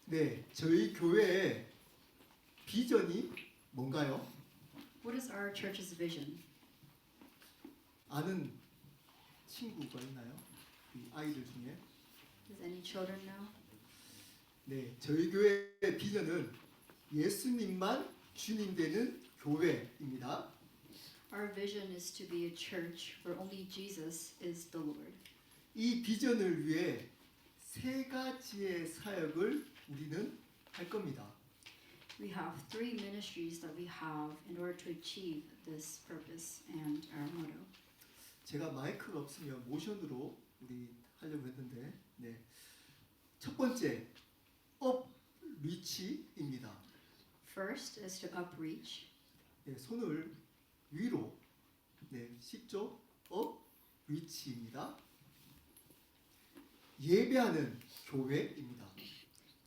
네, 저희 교회의 비전이 뭔가요? What is our church's vision? 아는 친구가 있나요? 이 아이들 중에? Does any children know? 네, 저희 교회의 비전은 예수님만 주님 되는 교회입니다. Our vision is to be a church where only Jesus is the Lord. 이 비전을 위해 세 가지의 사역을 우리는 할 겁니다. We have three ministries that we have in order to achieve this purpose and our motto. 제가 마이크가 없으면 모션으로 우리 하려고 했는데, 네. 첫 번째, 업리치입니다. First is to upreach. 네, 손을 위로, 네, 쉽죠? 업리치입니다. 예배하는 교회입니다.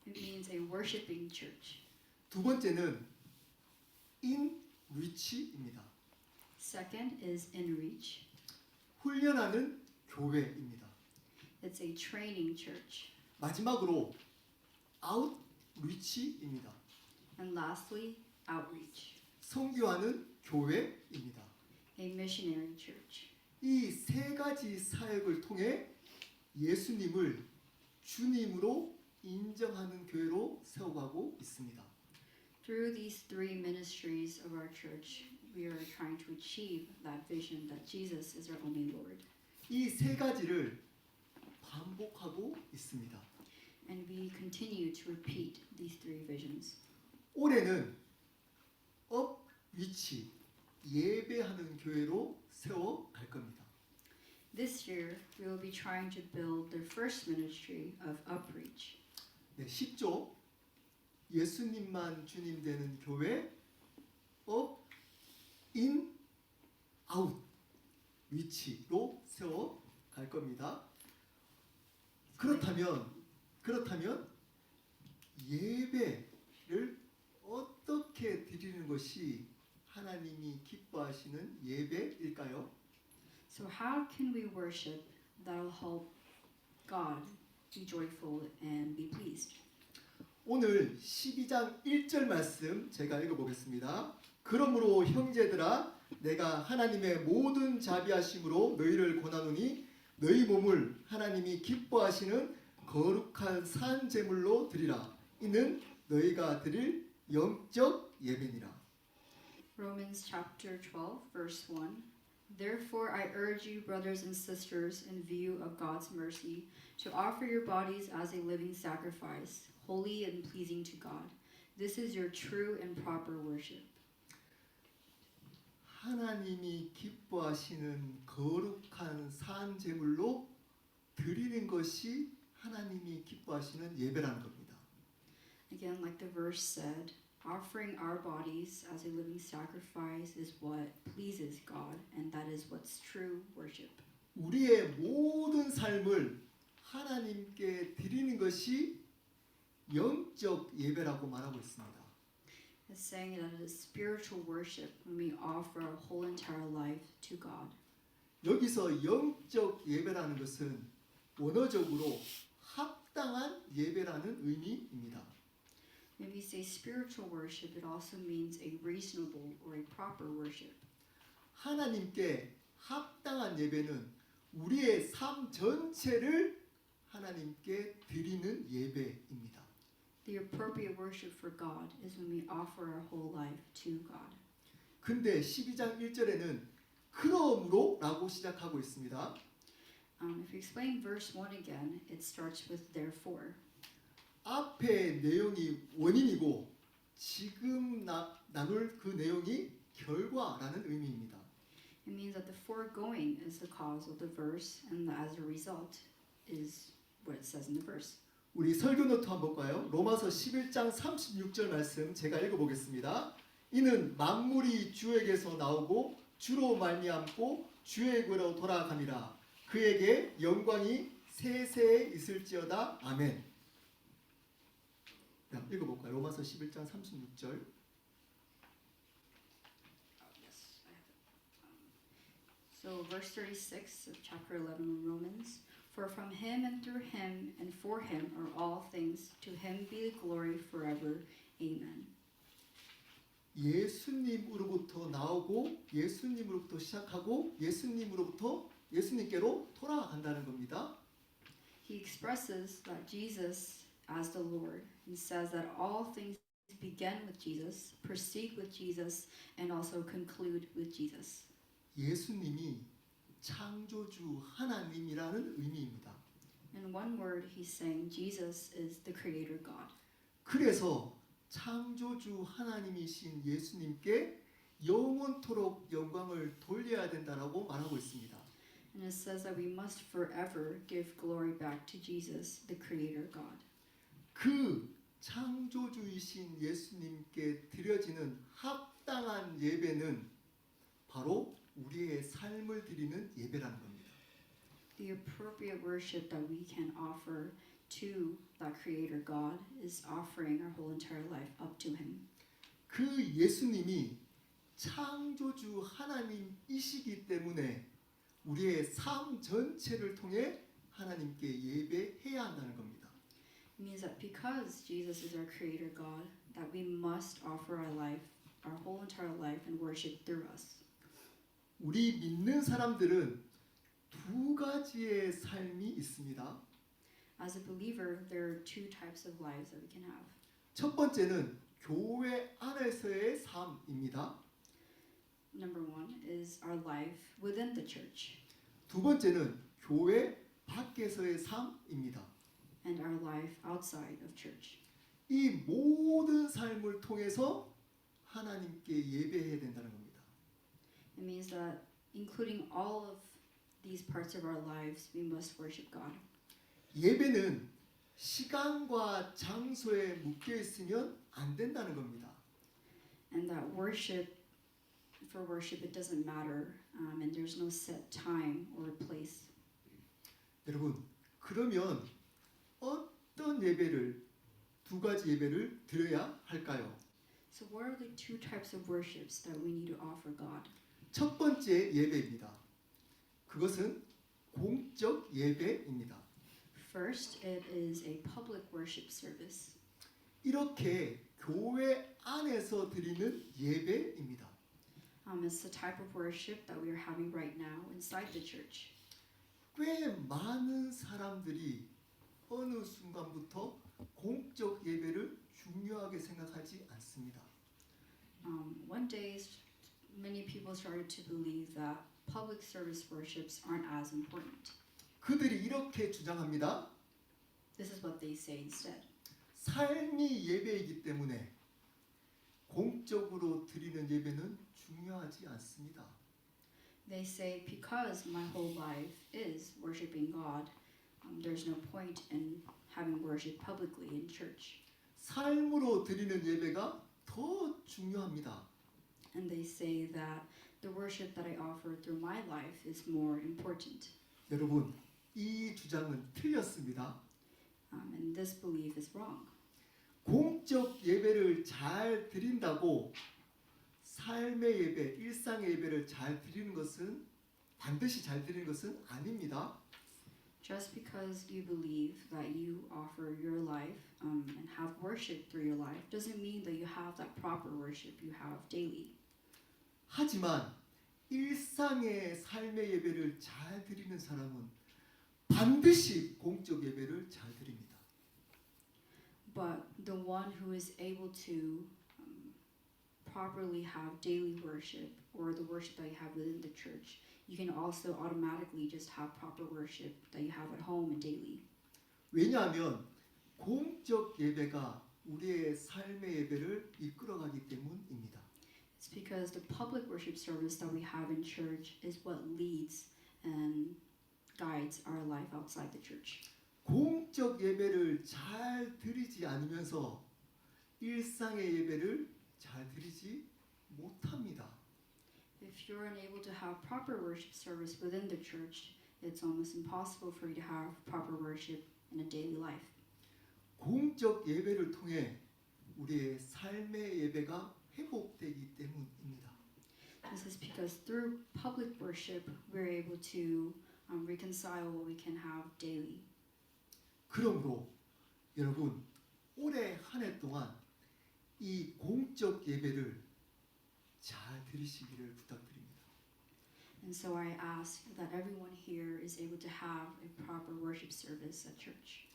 It means a worshiping church. 두 번째는 인리치입니다. Second is in reach. 훈련하는 교회입니다. It's a training church. 마지막으로 아웃리치입니다. And lastly, outreach. 선교하는 교회입니다. A missionary church. 이 세 가지 사역을 통해 예수님을 주님으로 인정하는 교회로 세워가고 있습니다. Through these three ministries of our church, we are trying to achieve that vision that Jesus is our only Lord. 이 세 가지를 반복하고 있습니다. And we continue to repeat these three visions. 올해는 업위치 예배하는 교회로 세워갈 겁니다. This year, we will be trying to build the first ministry of Upreach. 네, 10조 예수님만 주님 되는 교회 업, 인, 아웃 위치로 세워갈 겁니다. 그렇다면 예배를 어떻게 드리는 것이 하나님이 기뻐하시는 예배일까요? So how can we worship that will help God be joyful and be pleased? 오늘 12장 1절 말씀 제가 읽어보겠습니다. 그러므로 형제들아 내가 하나님의 모든 자비하심으로 너희를 권하노니 너희 몸을 하나님이 기뻐하시는 거룩한 산 제물로 드리라. 이는 너희가 드릴 영적 예배니라. Romans chapter 12, verse 1. Therefore I urge you, brothers and sisters, in view of God's mercy, to offer your bodies as a living sacrifice, holy and pleasing to God. This is your true and proper worship. 하나님이 기뻐하시는 거룩한 산 제물로 드리는 것이 하나님이 기뻐하시는 예배라는 겁니다. Again, like the verse said, offering our bodies as a living sacrifice is what pleases God, and that is what's true worship. 우리의 모든 삶을 하나님께 드리는 것이 영적 예배라고 말하고 있습니다. It's saying that it is spiritual worship when we offer our whole entire life to God. 여기서 영적 예배라는 것은 원어적으로 합당한 예배라는 의미입니다. When we say spiritual worship, it also means a reasonable or a proper worship. 하나님께 합당한 예배는 우리의 삶 전체를 하나님께 드리는 예배입니다. The appropriate worship for God is when we offer our whole life to God. 근데 12장 1절에는 그러므로 라고 시작하고 있습니다. If you explain verse 1 again, it starts with therefore. 앞의 내용이 원인이고 지금 나눌 그 내용이 결과라는 의미입니다. It means that the foregoing is the cause of the verse, and as a result is what it says in the verse. 우리 설교 노트 한번 볼까요? 로마서 11장 36절 말씀 제가 읽어보겠습니다. 이는 만물이 주에게서 나오고 주로 말미암고 주에게로 돌아감이라. 그에게 영광이 세세에 있을지어다. 아멘. 자, 읽어볼까요? 로마서 11장 36절. So verse 36 of chapter 11 of Romans, For from him and through him and for him are all things. To him be the glory forever. Amen. 예수님으로부터 나오고 예수님으로부터 시작하고 예수님께로 돌아간다는 겁니다. He expresses that Jesus as the Lord and says that all things begin with Jesus, proceed with Jesus, and also conclude with Jesus. 예수님이 창조주 하나님이라는 의미입니다. In one word, he's saying Jesus is the Creator God. 그래서 창조주 하나님이신 예수님께 영원토록 영광을 돌려야 된다라고 말하고 있습니다. And it says that we must forever give glory back to Jesus, the Creator God. 그 창조주이신 예수님께 드려지는 합당한 예배는 바로 우리의 삶을 드리는 예배라는 겁니다. The appropriate worship that we can offer to that Creator God is offering our whole entire life up to Him. 그 예수님이 창조주 하나님이시기 때문에 우리의 삶 전체를 통해 하나님께 예배해야 한다는 겁니다. It means that because Jesus is our Creator God, that we must offer our life, our whole entire life, and worship through us. 우리 믿는 사람들은 두 가지의 삶이 있습니다. As a believer, there are two types of lives that we can have. 첫 번째는 교회 안에서의 삶입니다. Number one is our life within the church, 두 번째는 교회 밖에서의 삶입니다. and our life outside of church. 이 모든 삶을 통해서 하나님께 예배해야 된다는 겁니다. It means that including all of these parts of our lives, we must worship God. 예배는 시간과 장소에 묶여 있으면 안 된다는 겁니다. And that for worship, it doesn't matter, and there's no set time or place. 여러분, 그러면 어떤 예배를 두 가지 예배를 드려야 할까요? So what are the two types of worships that we need to offer God? 첫 번째 예배입니다. 그것은 공적 예배입니다. First, it is a public worship service. 이렇게 교회 안에서 드리는 예배입니다. It's the type of worship that we are having right now inside the church. 꽤 많은 사람들이 어느 순간부터 공적 예배를 중요하게 생각하지 않습니다. One day, many people started to believe that public service worships aren't as important. 그들이 이렇게 주장합니다. This is what they say instead. 삶이 예배이기 때문에 공적으로 드리는 예배는 중요하지 않습니다. They say because my whole life is worshiping God, there's no point in having worship publicly in church. 삶으로 드리는 예배가 더 중요합니다. And they say that the worship that I offer through my life is more important. 여러분, 이 주장은 틀렸습니다. And this belief is wrong. 공적 예배를 잘 드린다고 삶의 예배, 일상의 예배를 잘 드리는 것은 반드시 잘 드리는 것은 아닙니다. Just because you believe that you offer your life and have worship through your life doesn't mean that you have that proper worship you have daily. 하지만 일상의 삶의 예배를 잘 드리는 사람은 반드시 공적 예배를 잘 드립니다. But the one who is able to properly have daily worship or the worship that you have within the church, you can also automatically just have proper worship that you have at home and daily. 왜냐하면 공적 예배가 우리의 삶의 예배를 이끌어가기 때문입니다. It's because the public worship service that we have in church is what leads and guides our life outside the church. 공적 예배를 잘 드리지 않으면서 일상의 예배를 잘 드리지 못합니다. If you're unable to have proper worship service within the church, it's almost impossible for you to have proper worship in a daily life. 공적 예배를 통해 우리의 삶의 예배가 회복되기 때문입니다. This is because through public worship, we're able to reconcile what we can have daily. 그러므로 여러분 올해 한 해 동안 이 공적 예배를 잘 드리시기를 부탁드립니다. And so I ask that everyone here is able to have a proper worship service at church.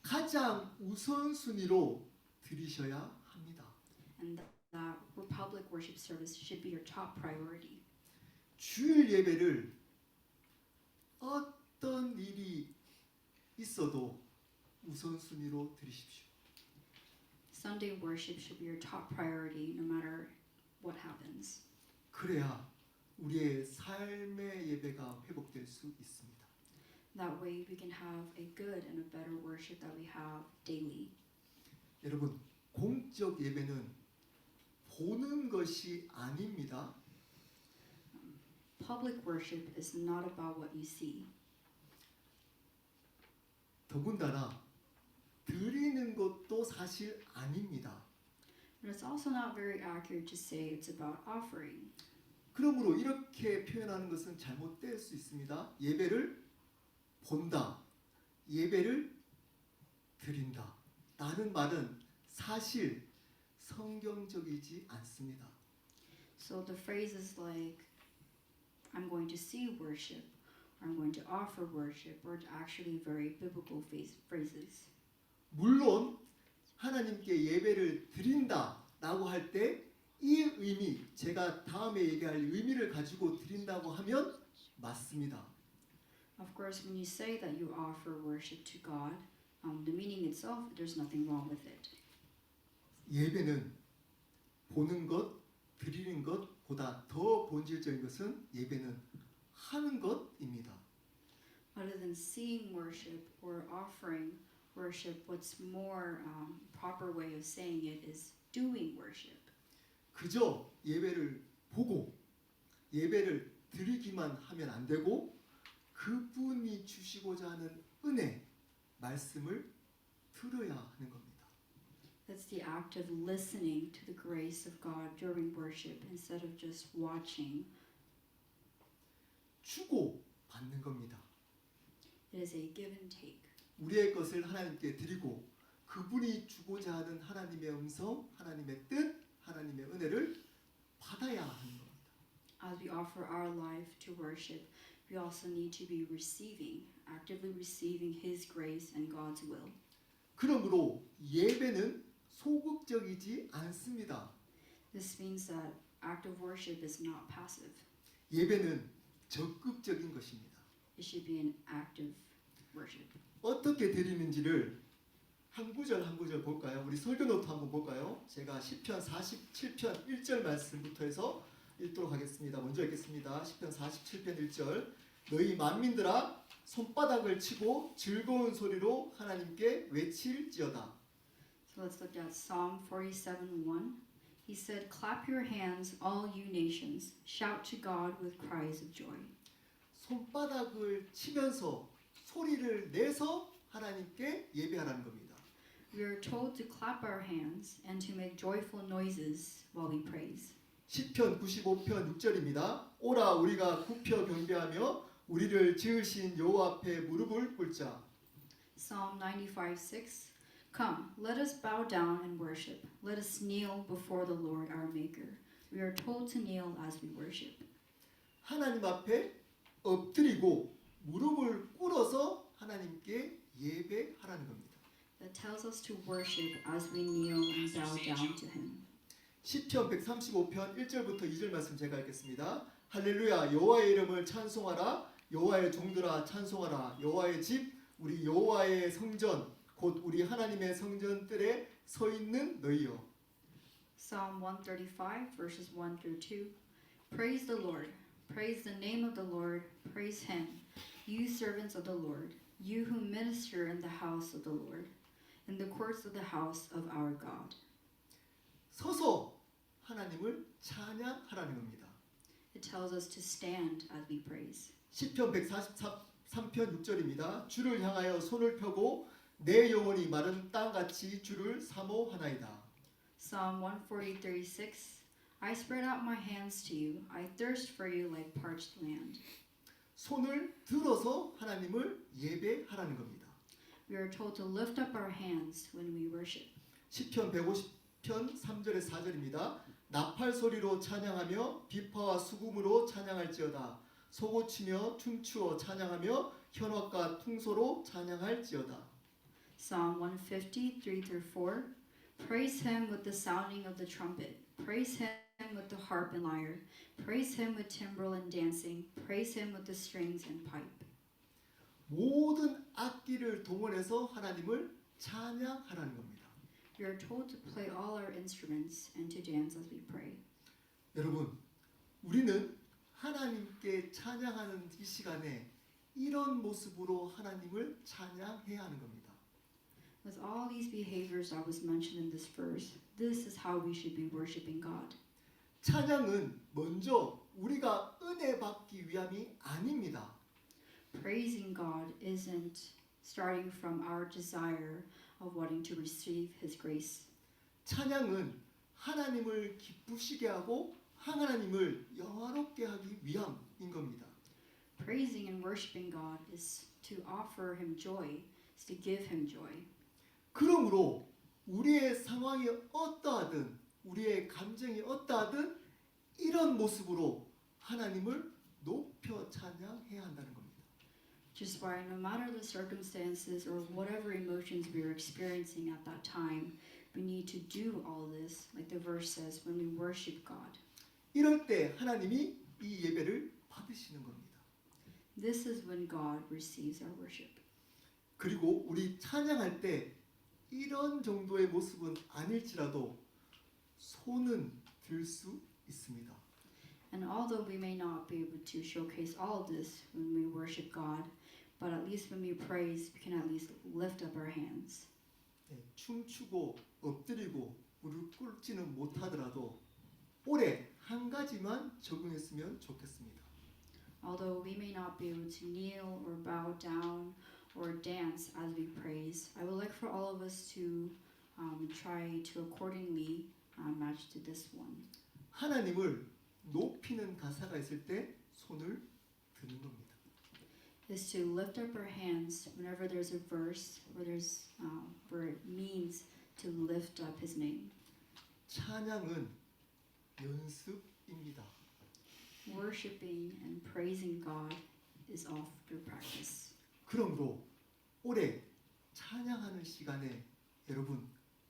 가장 우선순위로 드리셔야 합니다. And that public worship service should be your top priority. 주일 예배를 어떤 일이 있어도 우선순위로 드리십시오. Sunday worship should be your top priority no matter what happens. 그래야 우리의 삶의 예배가 회복될 수 있습니다. That way we can have a good and a better worship that we have daily. 여러분, 공적 예배는 보는 것이 아닙니다. Public worship is not about what you see. 더군다나 드리는 것도 사실 아닙니다. But it's also not very accurate to say it's about offering. 그러므로 이렇게 표현하는 것은 잘못될 수 있습니다. 예배를 본다, 예배를 드린다 라는 말은 사실 성경적이지 않습니다. So the phrases like I'm going to see worship or I'm going to offer worship are actually very biblical phrases. 물론 하나님께 예배를 드린다라고 할 때 이 의미, 제가 다음에 얘기할 의미를 가지고 드린다고 하면 맞습니다. Of course, when you say that you offer worship to God, the meaning itself, there's nothing wrong with it. 예배는 보는 것, 드리는 것보다 더 본질적인 것은 예배는 하는 것입니다. Other than seeing worship or offering worship, what's more proper way of saying it is doing worship. 그저 예배를 보고 예배를 드리기만 하면 안 되고 그분이 주시고자 하는 은혜, 말씀을 들어야 하는 겁니다. That's the act of listening to the grace of God during worship instead of just watching. 주고 받는 겁니다. It is a give and take. 우리의 것을 하나님께 드리고 그분이 주고자 하는 하나님의 음성, 하나님의 뜻, 하나님의 은혜를 받아야 하는 겁니다. As we offer our life to worship, we also need to be receiving, actively receiving His grace and God's will. 그러므로 예배는 소극적이지 않습니다. This means that active worship is not passive. 예배는 적극적인 것입니다. It should be an active worship. 어떻게 드리는지를 한 구절 한 구절 볼까요? 우리 설교 노트 한번 볼까요? 제가 시편 47편 1절 말씀부터 해서 읽도록 하겠습니다. 먼저 읽겠습니다. 시편 47편 1절 너희 만민들아 손바닥을 치고 즐거운 소리로 하나님께 외칠지어다. So let's look at Psalm 47:1. He said, "Clap your hands, all you nations. Shout to God with cries of joy." 손바닥을 치면서 소리를 내서 하나님께 예배하라는 겁니다. We are told to clap our hands and to make joyful noises while we praise. 시편 95편 6절입니다. 오라 우리가 굽혀 경배하며 우리를 지으신 여호와 앞에 무릎을 꿇자. Psalm 95:6. Come, let us bow down and worship. Let us kneel before the Lord our Maker. We are told to kneel as we worship. 하나님 앞에 엎드리고 무릎을 꿇어서 하나님께 예배하라는 겁니다. That tells us to worship as we kneel and bow down to Him. 시편 135편 1절부터 2절 말씀 제가 읽겠습니다. 할렐루야 여호와의 이름을 찬송하라 여호와의 종들아 찬송하라 여호와의 집 우리 여호와의 성전 곧 우리 하나님의 성전들에 서 있는 너희여. Psalm 135 verses 1 through 2. Praise the Lord. Praise the name of the Lord. Praise Him. You servants of the Lord. You who minister in the house of the Lord. In the courts of the house of our God. 서서 하나님을 찬양하라는 겁니다. It tells us to stand as we praise. 시편 143편 6절입니다. 주를 향하여 손을 펴고 내 영혼이 마른 땅같이 주를 사모하나이다. Psalm 140:36. I spread out my hands to you. I thirst for you like parched land. 손을 들어서 하나님을 예배하라는 겁니다. We are told to lift up our hands when we worship. 시편 150편 3절에 4절입니다. 나팔 소리로 찬양하며 비파와 수금으로 찬양할지어다. 소고치며 춤추어 찬양하며 현악과 퉁소로 찬양할지어다. Psalm 150, 3-4. Praise him with the sounding of the trumpet. Praise him with the harp and lyre. Praise him with timbrel and dancing. Praise him with the strings and pipe. 모든 악기를 동원해서 하나님을 찬양하라는 겁니다. We are told to play all our instruments and to dance as we pray. 여러분, 우리는 하나님께 찬양하는 이 시간에 이런 모습으로 하나님을 찬양해야 하는 겁니다. With all these behaviors that was mentioned in this verse, this is how we should be worshiping God. 찬양은 먼저 우리가 은혜 받기 위함이 아닙니다. Praising God isn't starting from our desire of wanting to receive His grace. 찬양은 하나님을 기쁘시게 하고 하나님을 영화롭게 하기 위함인 겁니다. Praising and worshiping God is to offer Him joy, is to give Him joy. 그러므로 우리의 상황이 어떠하든 우리의 감정이 어떠하든 이런 모습으로 하나님을 높여 찬양해야 한다는 겁니다. Just why no matter the circumstances or whatever emotions we are experiencing at that time, we need to do all this, like the verse says, when we worship God. 이럴 때 하나님이 이 예배를 받으시는 겁니다. This is when God receives our worship. 그리고 우리 찬양할 때 이런 정도의 모습은 아닐지라도 손은 들 수 있습니다. And although we may not be able to showcase all of this when we worship God, but at least when we praise, we can at least lift up our hands. 네, 춤추고 엎드리고 무릎 꿇지는 못하더라도 올해 한 가지만 적용했으면 좋겠습니다. Although we may not be able to kneel or bow down or dance as we praise, I would like for all of us to try to accordingly match to this one. 하나님을 높이는 가사가 있을 때 손을 드는 겁니다. Is to lift up our hands whenever there's a verse where it means to lift up His name. 찬양은 연습입니다. Worshipping and praising God is all through practice. 그러므로 올해 찬양하는 시간에 여러분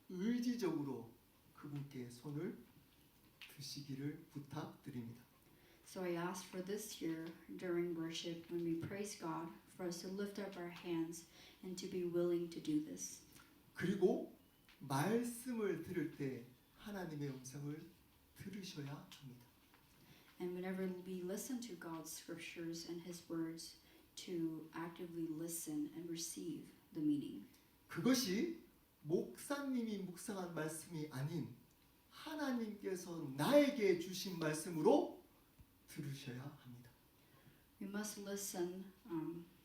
의지적으로 그분께 손을 드시기를 부탁드립니다. So I ask for this year during worship when we praise God for us to lift up our hands and to be willing to do this. 그리고 말씀을 들을 때 하나님의 음성을 들으셔야 합니다. And whenever we listen to God's scriptures and His words, to actively listen and receive the meaning. 그것이 목사님이 묵상한 말씀이 아닌 하나님께서 나에게 주신 말씀으로 들으셔야 합니다. We must listen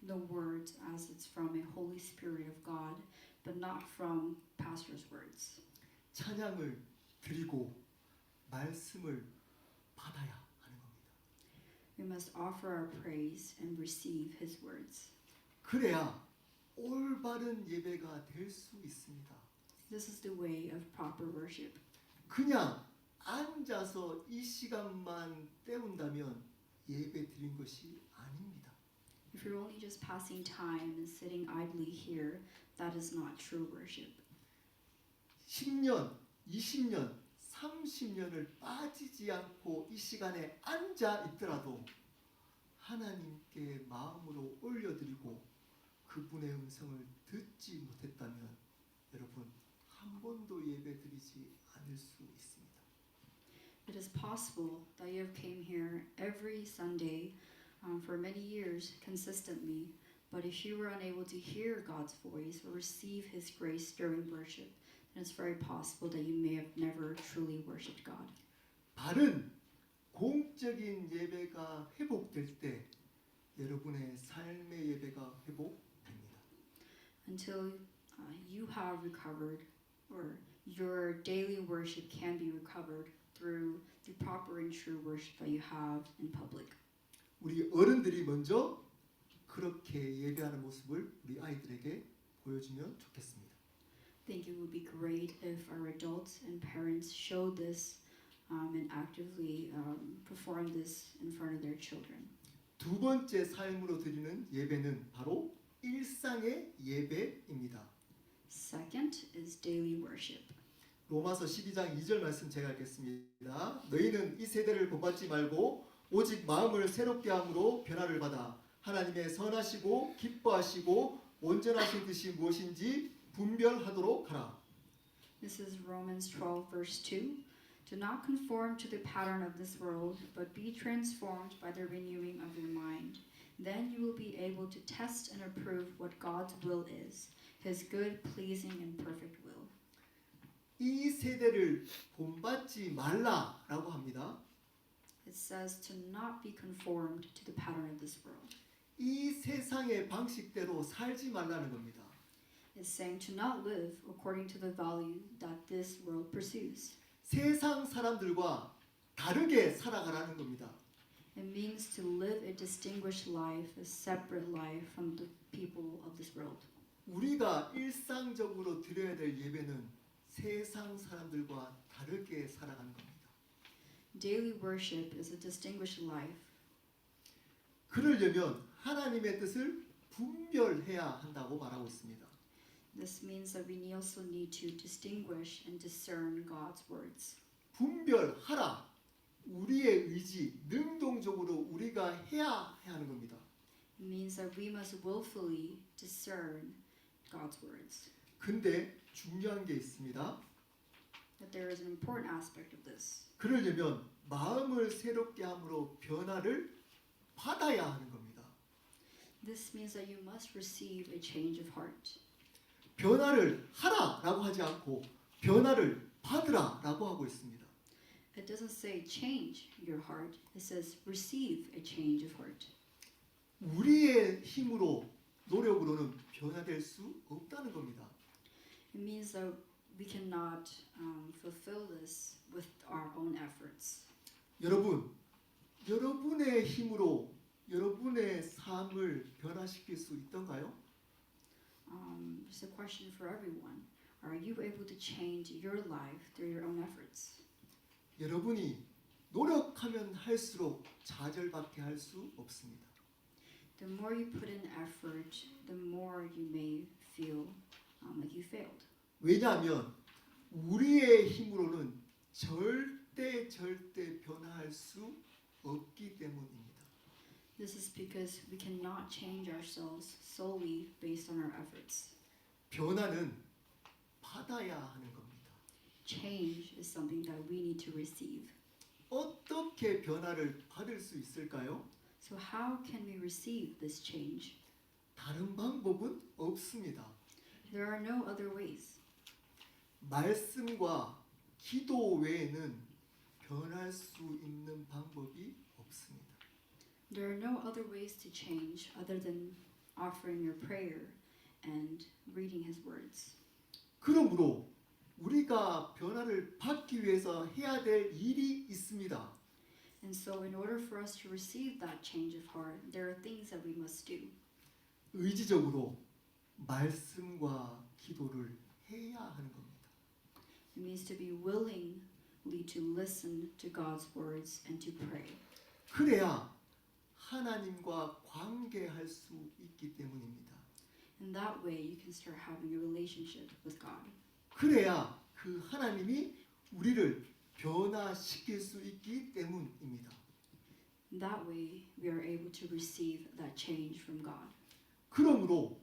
the words as it's from a Holy Spirit of God, but not from pastor's words. 찬양을 드리고 말씀을 받아야 하는 겁니다. We must offer our praise and receive His words. 그래야 올바른 예배가 될 수 있습니다. This is the way of proper worship. 그냥 앉아서 이 시간만 때운다면 예배 드린 것이 아닙니다. If you're only just passing time and sitting idly here, that is not true worship. 10년, 20년, 30년을 빠지지 않고 이 시간에 앉아 있더라도 하나님께 마음으로 올려드리고 그분의 음성을 듣지 못했다면 여러분 한 번도 예배드리지 않을 수 있습니다. It is possible that you have came here every Sunday for many years consistently, but if you were unable to hear God's voice or receive His grace during worship, then it's very possible that you may have never truly worshipped God. 바른 공적인 예배가 회복될 때 여러분의 삶의 예배가 회복됩니다. Until you have recovered or your daily worship can be recovered through the proper and true worship that you have in public. 우리 어른들이 먼저 그렇게 예배하는 모습을 우리 아이들에게 보여주면 좋겠습니다. I think it would be great if our adults and parents showed this and actively perform this in front of their children. 두 번째 삶으로 드리는 예배는 바로 일상의 예배입니다. Second is daily worship. 로마서 12장 2절 말씀 제가 읽겠습니다. 너희는 이 세대를 본받지 말고 오직 마음을 새롭게 함으로 변화를 받아 하나님의 선하시고 기뻐하시고 온전하신 뜻이 무엇인지 분별하도록 하라. This is Romans 12 verse 2. Do not conform to the pattern of this world, but be transformed by the renewing of your mind. Then you will be able to test and approve what God's will is, His good, pleasing, and perfect will. 이 세대를 본받지 말라라고 합니다. It says to not be conformed to the pattern of this world. 이 세상의 방식대로 살지 말라는 겁니다. It's saying to not live according to the value that this world pursues. 세상 사람들과 다르게 살아가라는 겁니다. It means to live a distinguished life, a separate life from the people of this world. 우리가 일상적으로 드려야 될 예배는 세상 사람들과 다르게 살아가는 겁니다. Daily worship is a distinguished life. 그러려면 하나님의 뜻을 분별해야 한다고 말하고 있습니다. This means that we also need to distinguish and discern God's words. 분별하라. 우리의 의지, 능동적으로 우리가 해야 하는 겁니다. It means that we must willfully discern God's words. 근데 중요한 게 있습니다. But there is an important aspect of this. 그러려면 마음을 새롭게 함으로 변화를 받아야 하는 겁니다. This means that you must receive a change of heart. 변화를 하라라고 하지 않고 변화를 받으라라고 하고 있습니다. It doesn't say change your heart. It says receive a change of heart. 우리의 힘으로 노력으로는 변화될 수 없다는 겁니다. It means that we cannot fulfill this with our own efforts. 여러분, 여러분의 힘으로 여러분의 삶을 변화시킬 수 있던가요? Just a question for everyone. Are you able to change your life through your own efforts? 여러분이 노력하면 할수록 좌절밖에 할 수 없습니다. The more you put in effort, the more you may feel like you failed. 왜냐하면 우리의 힘으로는 절대 변화할 수 없기 때문입니다. This is because we cannot change ourselves solely based on our efforts. 변화는 받아야 하는 겁니다. Change is something that we need to receive. 어떻게 변화를 받을 수 있을까요? So how can we receive this change? 다른 방법은 없습니다. There are no other ways. 말씀과 기도 외에는 변할 수 있는 방법이 없습니다. There are no other ways to change other than offering your prayer and reading His words. 그러므로 우리가 변화를 받기 위해서 해야 될 일이 있습니다. And so in order for us to receive that change of heart, there are things that we must do. 의지적으로 말씀과 기도를 해야 하는 겁니다. It means to be willingly to listen to God's words and to pray. 그래야 하나님과 관계할 수 있기 때문입니다. In that way, you can start having a relationship with God. 그래야 그 하나님이 우리를 변화시킬 수 있기 때문입니다. In that way, we are able to receive that change from God. 그러므로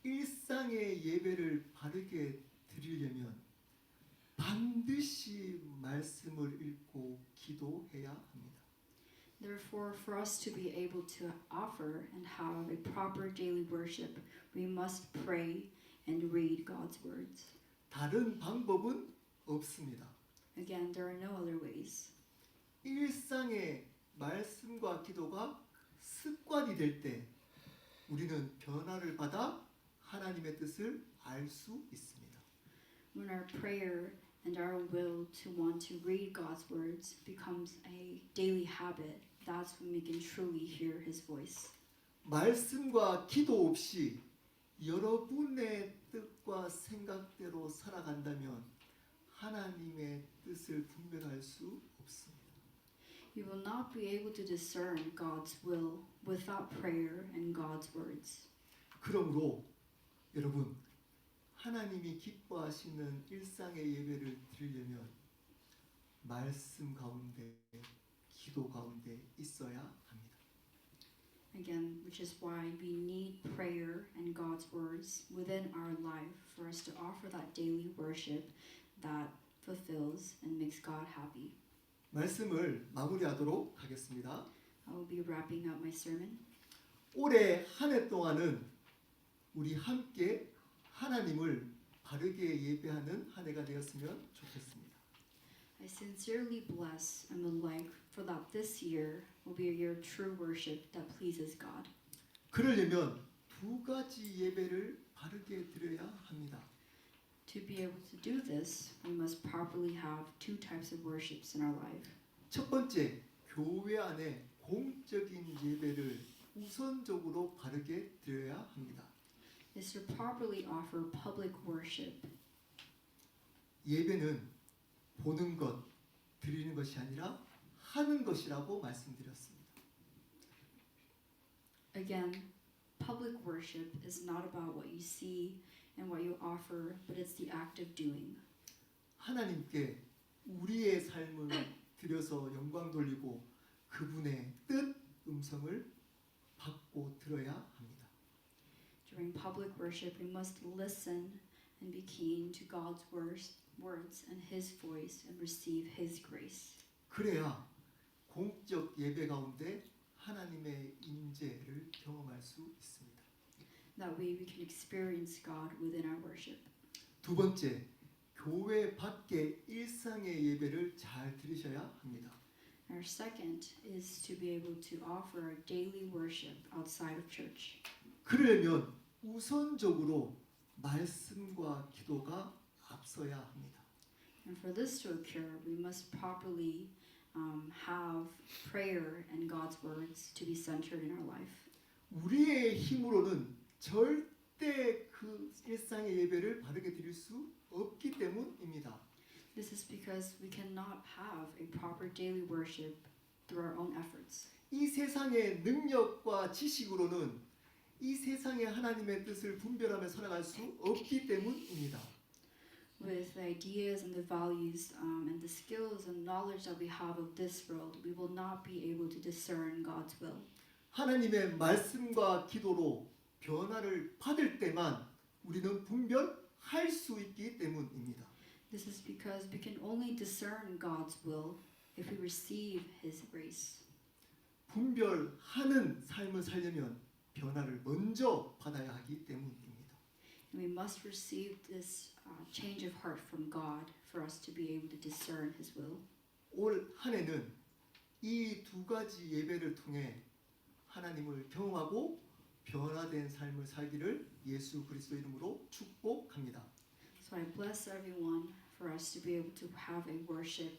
일상의 예배를 바르게 드리려면 반드시 말씀을 읽고 기도해야 합니다. Therefore, for us to be able to offer and have a proper daily worship, we must pray and read God's words. 다른 방법은 없습니다. Again, there are no other ways. 일상의 말씀과 기도가 습관이 될 때 우리는 변화를 받아 하나님의 뜻을 알 수 있습니다. When our prayer and our will to want to read God's words becomes a daily habit, that's when we can truly hear His voice. 말씀과 기도 없이 여러분의 뜻과 생각대로 살아간다면 하나님의 뜻을 분별할 수 없습니다. You will not be able to discern God's will without prayer and God's words. 그러므로 여러분 하나님이 기뻐하시는 일상의 예배를 드리려면 말씀 가운데 기도 가운데 있어야 합니다. Again, which is why we need prayer and God's words within our life for us to offer that daily worship that fulfills and makes God happy. 말씀을 마무리하도록 하겠습니다. I will be wrapping up my sermon. 올해 한 해 동안은 우리 함께 하나님을 바르게 예배하는 한 해가 되었으면 좋겠습니다. I sincerely bless and would like for that this year will be a year of true worship that pleases God. 그러려면 두 가지 예배를 바르게 드려야 합니다. To be able to do this, we must properly have two types of worships in our life. 첫 번째, 교회 안에 공적인 예배를 우선적으로 바르게 드려야 합니다. Is to properly offer public worship. 예배는 보는 것, 드리는 것이 아니라 하는 것이라고 말씀드렸습니다. Again, public worship is not about what you see and what you offer, but it's the act of doing. 하나님께 우리의 삶을 드려서 영광 돌리고 그분의 뜻 음성을 받고 들어야 합니다. During public worship, we must listen and be keen to God's words and His voice and receive His grace. 그래야 공적 예배 가운데 하나님의 임재를 경험할 수 있습니다. That way we can experience God within our worship. 두 번째, 교회 밖의 일상의 예배를 잘 드리셔야 합니다. Our second is to be able to offer our daily worship outside of church. 그러려면 우선적으로 말씀과 기도가 앞서야 합니다. And for this to occur, we must properly have prayer and God's words to be centered in our life. 우리의 힘으로는 절대 그 일상의 예배를 바르게 드릴 수 없기 때문입니다. This is because we cannot have a proper daily worship through our own efforts. 이 세상의 능력과 지식으로는 이 세상의 하나님의 뜻을 분별하며 살아갈 수 없기 때문입니다. With the ideas and the values and the skills and knowledge that we have of this world, we will not be able to discern God's will. 하나님의 말씀과 기도로 변화를 받을 때만 우리는 분별할 수 있기 때문입니다. This is because we can only discern God's will if we receive His grace. 분별하는 삶을 살려면 변화를 먼저 받아야 하기 때문입니다. And we must receive this change of heart from God for us to be able to discern His will. 올 한 해는 이 두 가지 예배를 통해 하나님을 경험하고 변화된 삶을 살기를 예수 그리스도 이름으로 축복합니다. So I bless everyone for us to be able to have a worship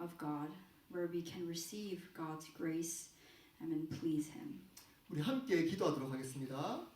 of God where we can receive God's grace and then please Him. 우리 함께 기도하도록 하겠습니다.